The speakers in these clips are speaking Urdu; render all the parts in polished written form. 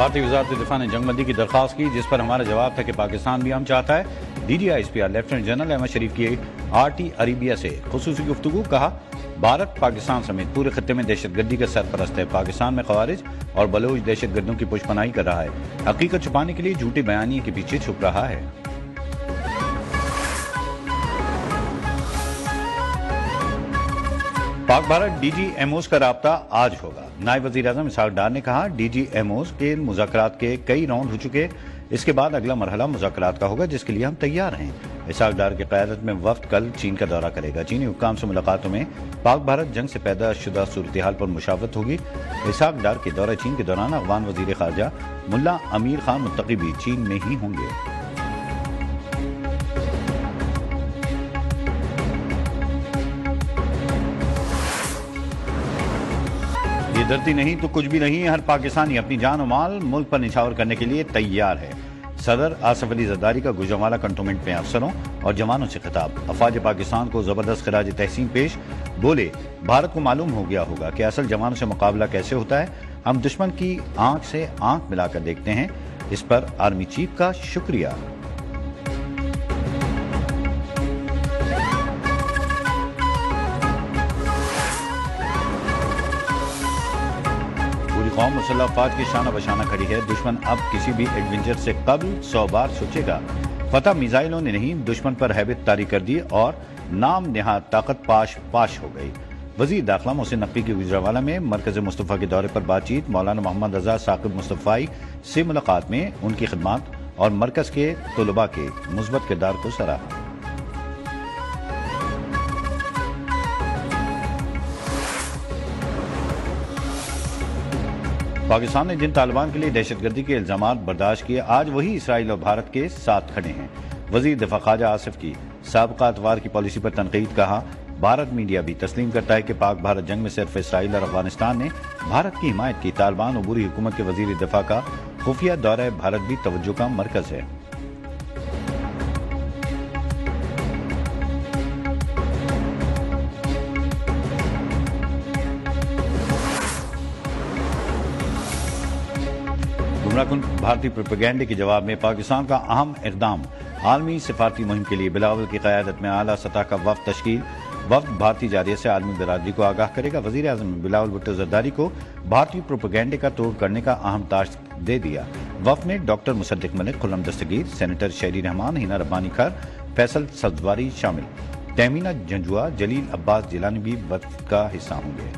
بھارتی وزارت دفاع نے جنگ بندی کی درخواست کی، جس پر ہمارا جواب تھا کہ پاکستان بھی ہم چاہتا ہے۔ DGISPR لیفٹیننٹ جنرل احمد شریف کی RT عربیہ سے خصوصی گفتگو، کہا بھارت پاکستان سمیت پورے خطے میں دہشت گردی کا سرپرست ہے، پاکستان میں خوارج اور بلوچ دہشت گردوں کی پشت پناہی کر رہا ہے، حقیقت چھپانے کے لیے جھوٹے بیانیے کے پیچھے چھپ رہا ہے۔ پاک بھارت DGMOs کا رابطہ آج ہوگا۔ نائب وزیر اعظم اسحاق ڈار نے کہا DGMOs کے مذاکرات کے کئی راؤنڈ ہو چکے، اس کے بعد اگلا مرحلہ مذاکرات کا ہوگا، جس کے لیے ہم تیار ہیں۔ اسحاق ڈار کی قیادت میں وفد کل چین کا دورہ کرے گا۔ چینی حکام سے ملاقاتوں میں پاک بھارت جنگ سے پیدا شدہ صورتحال پر مشاورت ہوگی۔ اسحاق ڈار کے دورہ چین کے دوران افغان وزیر خارجہ ملا امیر خان متقی بھی چین میں ہی ہوں گے۔ یہ دھرتی نہیں تو کچھ بھی نہیں، ہر پاکستانی اپنی جان و مال ملک پر نچھاور کرنے کے لیے تیار ہے۔ صدر آصف علی زرداری کا گوجرانوالہ کنٹونمنٹ میں افسروں اور جوانوں سے خطاب۔ افواج پاکستان کو زبردست خراج تحسین پیش، بولے بھارت کو معلوم ہو گیا ہوگا کہ اصل جوانوں سے مقابلہ کیسے ہوتا ہے، ہم دشمن کی آنکھ سے آنکھ ملا کر دیکھتے ہیں، اس پر آرمی چیف کا شکریہ۔ قوم مسلح افواج کی شانہ بشانہ کھڑی ہے، دشمن اب کسی بھی ایڈونچر سے قبل 100 بار سوچے گا۔ فتح میزائلوں نے نہیں، دشمن پر ہیبت طاری کر دی اور نام نہاد طاقت پاش ہو گئی۔ وزیر داخلہ محسن نقوی کی گوجرانوالہ میں مرکز مصطفیٰ کے دورے پر بات چیت، مولانا محمد رضا ثاقب مصطفائی سے ملاقات میں ان کی خدمات اور مرکز کے طلباء کے مثبت کردار کو سراہا۔ پاکستان نے جن طالبان کے لیے دہشت گردی کے الزامات برداشت کیے، آج وہی اسرائیل اور بھارت کے ساتھ کھڑے ہیں۔ وزیر دفاع خواجہ آصف کی سابقہ اتوار کی پالیسی پر تنقید، کہا بھارت میڈیا بھی تسلیم کرتا ہے کہ پاک بھارت جنگ میں صرف اسرائیل اور افغانستان نے بھارت کی حمایت کی۔ طالبان عبوری حکومت کے وزیر دفاع کا خفیہ دورہ بھارت بھی توجہ کا مرکز ہے۔ گمراہ کن بھارتی پروپیگنڈے کے جواب میں پاکستان کا اہم اقدام، عالمی سفارتی مہم کے لیے بلاول کی قیادت میں اعلیٰ سطح کا وفد تشکیل۔ وفد بھارتی جارحیت سے عالمی برادری کو آگاہ کرے گا۔ وزیر اعظم نے بلاول بھٹو زرداری کو بھارتی پروپیگنڈے کا توڑ کرنے کا اہم ٹاسک دے دیا۔ وفد میں ڈاکٹر مصدق ملک، خرم دستگیر، سینیٹر شہری رحمان، ہینا ربانی کھر، فیصل سبزواری شامل۔ تہمینہ جنجوعہ، جلیل عباس جیلانی بھی وفد کا حصہ ہوں گے۔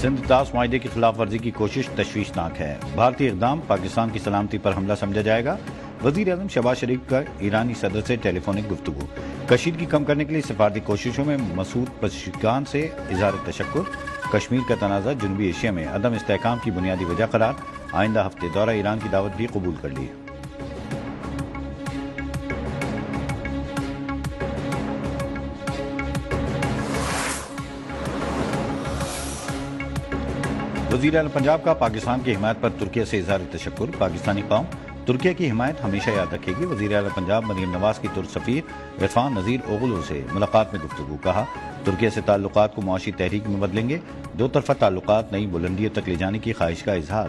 سندھ طاس معاہدے کی خلاف ورزی کی کوشش تشویشناک ہے، بھارتی اقدام پاکستان کی سلامتی پر حملہ سمجھا جائے گا۔ وزیر اعظم شہباز شریف کا ایرانی صدر سے ٹیلی فونک گفتگو۔ کشیدگی کم کرنے کے لیے سفارتی کوششوں میں مسعود پزشکیان سے اظہار تشکر۔ کشمیر کا تنازع جنوبی ایشیا میں عدم استحکام کی بنیادی وجہ قرار، آئندہ ہفتے دورہ ایران کی دعوت بھی قبول کر لی۔ وزیر اعلی پنجاب کا پاکستان کی حمایت پر ترکیہ سے اظہار تشکر۔ پاکستانی قوم ترکیہ کی حمایت ہمیشہ یاد رکھے گی۔ وزیر اعلی پنجاب مریم نواز کی ترک سفیر عرفان نذیر اوغلو سے ملاقات میں گفتگو، کہا ترکیہ سے تعلقات کو معاشی تحریک میں بدلیں گے، دو طرفہ تعلقات نئی بلندیوں تک لے جانے کی خواہش کا اظہار۔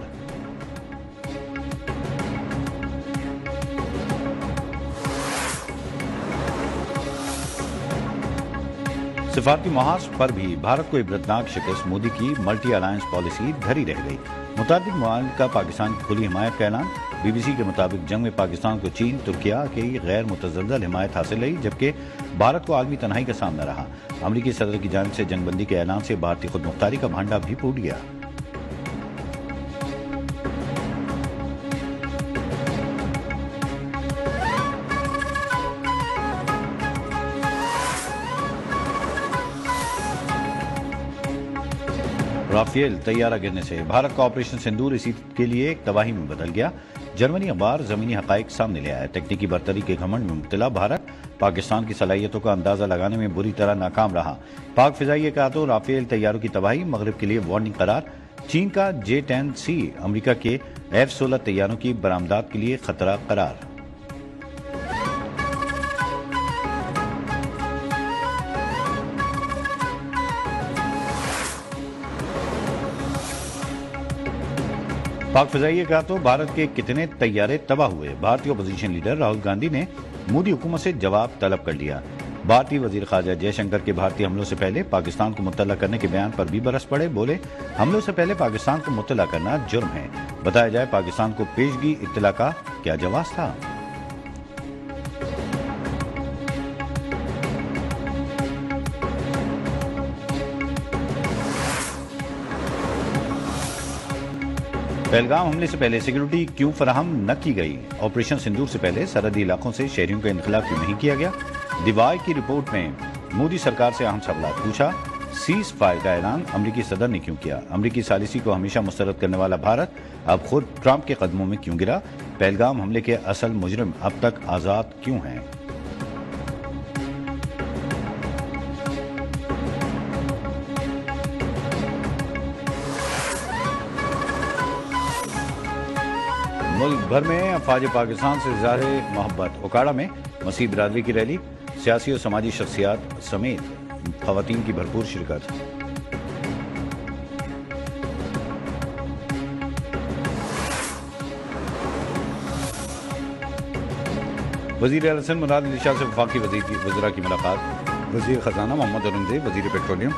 سفارتی محاذ پر بھی بھارت کو عبرتناک شکست، مودی کی ملٹی الائنس پالیسی دھری رہ گئی۔ متعدد ممالک کا پاکستان کی کھلی حمایت کا اعلان۔ BBC کے مطابق جنگ میں پاکستان کو چین، ترکیہ کی غیر متزلزل حمایت حاصل رہی، جبکہ بھارت کو عالمی تنہائی کا سامنا رہا۔ امریکی صدر کی جانب سے جنگ بندی کے اعلان سے بھارتی خود مختاری کا بھانڈا بھی پھوٹ گیا۔ رافیل طیارہ گرنے سے بھارت کا آپریشن سندور اسی کے لیے ایک تباہی میں بدل گیا۔ جرمنی اخبار زمینی حقائق سامنے لے آیا۔ تکنیکی برتری کے گھمنڈ میں مبتلا بھارت پاکستان کی صلاحیتوں کا اندازہ لگانے میں بری طرح ناکام رہا۔ پاک فضائیہ احاطوں رافیل طیاروں کی تباہی، مغرب کے لیے وارننگ قرار۔ چین کا J-10C امریکہ کے F-16 طیاروں کی برآمدات کے لیے خطرہ قرار۔ پاک فضائیہ کا تو بھارت کے کتنے طیارے تباہ ہوئے، بھارتی اپوزیشن لیڈر راہل گاندھی نے مودی حکومت سے جواب طلب کر لیا۔ بھارتی وزیر خارجہ جے شنکر کے بھارتی حملوں سے پہلے پاکستان کو مطلع کرنے کے بیان پر بھی برس پڑے، بولے حملوں سے پہلے پاکستان کو مطلع کرنا جرم ہے، بتایا جائے پاکستان کو پیشگی اطلاع کا کیا جواز تھا۔ پہلگام حملے سے پہلے سیکیورٹی کیوں فراہم نہ کی گئی؟ آپریشن سندور سے پہلے سرحدی علاقوں سے شہریوں کا انخلا کیوں نہیں کیا گیا؟ دیوائی کی رپورٹ میں مودی سرکار سے اہم سوالات پوچھا۔ سیز فائر کا اعلان امریکی صدر نے کیوں کیا؟ امریکی ثالثی کو ہمیشہ مسترد کرنے والا بھارت اب خود ٹرمپ کے قدموں میں کیوں گرا؟ پہلگام حملے کے اصل مجرم اب تک آزاد کیوں ہیں؟ ملک بھر میں افواج پاکستان سے اظہار محبت، اوکاڑا میں مسیح برادری کی ریلی، سیاسی اور سماجی شخصیات سمیت خواتین کی بھرپور شرکت۔ وزیر اعلیٰ سندھ مراد علی شاہ سے وفاقی وزراء کی ملاقات، وزیر خزانہ محمد اورنگزیب، وزیر پیٹرولیم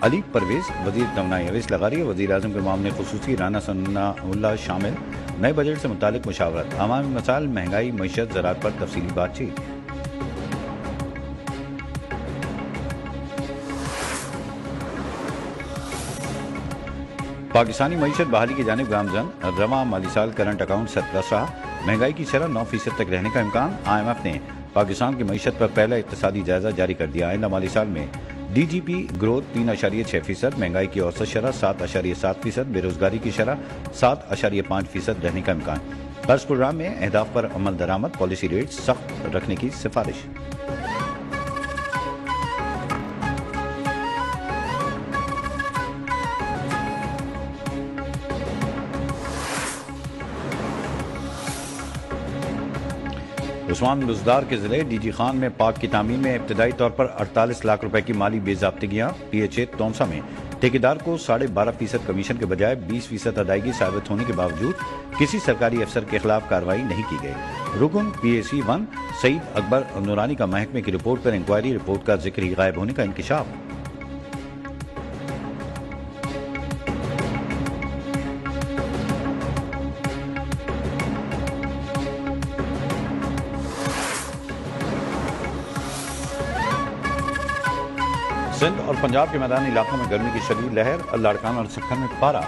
علی پرویز، وزیر توانائی اویس لغاری، وزیر اعظم کے معاملے خصوصی رانا ثناء اللہ شامل۔ نئے بجٹ سے متعلق مشاورت، عوامی مسائل، مہنگائی، معیشت، زراعت پر تفصیلی بات چیت۔ پاکستانی معیشت بحالی کی جانب گامزن، رواں مالی سال کرنٹ اکاؤنٹ سرپلس رہا، مہنگائی کی شرح 9% تک رہنے کا امکان۔ IMF نے پاکستان کی معیشت پر پہلا اقتصادی جائزہ جاری کر دیا، آئندہ مالی سال میں DGP گروتھ 3.6%، مہنگائی کی اوسط شرح 7.7%، بے روزگاری کی شرح 7.5% رہنے کا امکان۔ قرض پروگرام میں اہداف پر عمل درآمد، پالیسی ریٹ سخت رکھنے کی سفارش۔ عثمان بزدار کے ضلع DG خان میں پارک کی تعمیر میں ابتدائی طور پر 48 لاکھ روپے کی مالی بے ضابطگیاں، PHA تونسا میں ٹھیکیدار کو 12.5% کمیشن کے بجائے 20% ادائیگی ثابت ہونے کے باوجود کسی سرکاری افسر کے خلاف کارروائی نہیں کی گئی۔ رکن PAC 1 سعید اکبر نورانی کا محکمے کی رپورٹ پر انکوائری رپورٹ کا ذکر ہی غائب ہونے کا انکشاف۔ سندھ اور پنجاب کے میدانی علاقوں میں گرمی کی شدید لہر، لاڑکانہ اور سکھر میں پارہ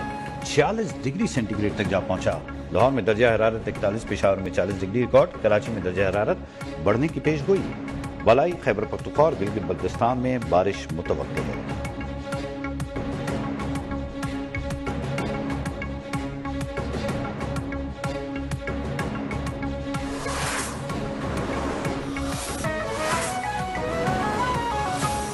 46 ڈگری سینٹی گریڈ تک جا پہنچا۔ لاہور میں درجہ حرارت 41، پشاور میں 40 ڈگری ریکارڈ، کراچی میں درجہ حرارت بڑھنے کی پیش گوئی۔ بالائی خیبر پختونخوا اور گلگت بلتستان میں بارش متوقع ہے۔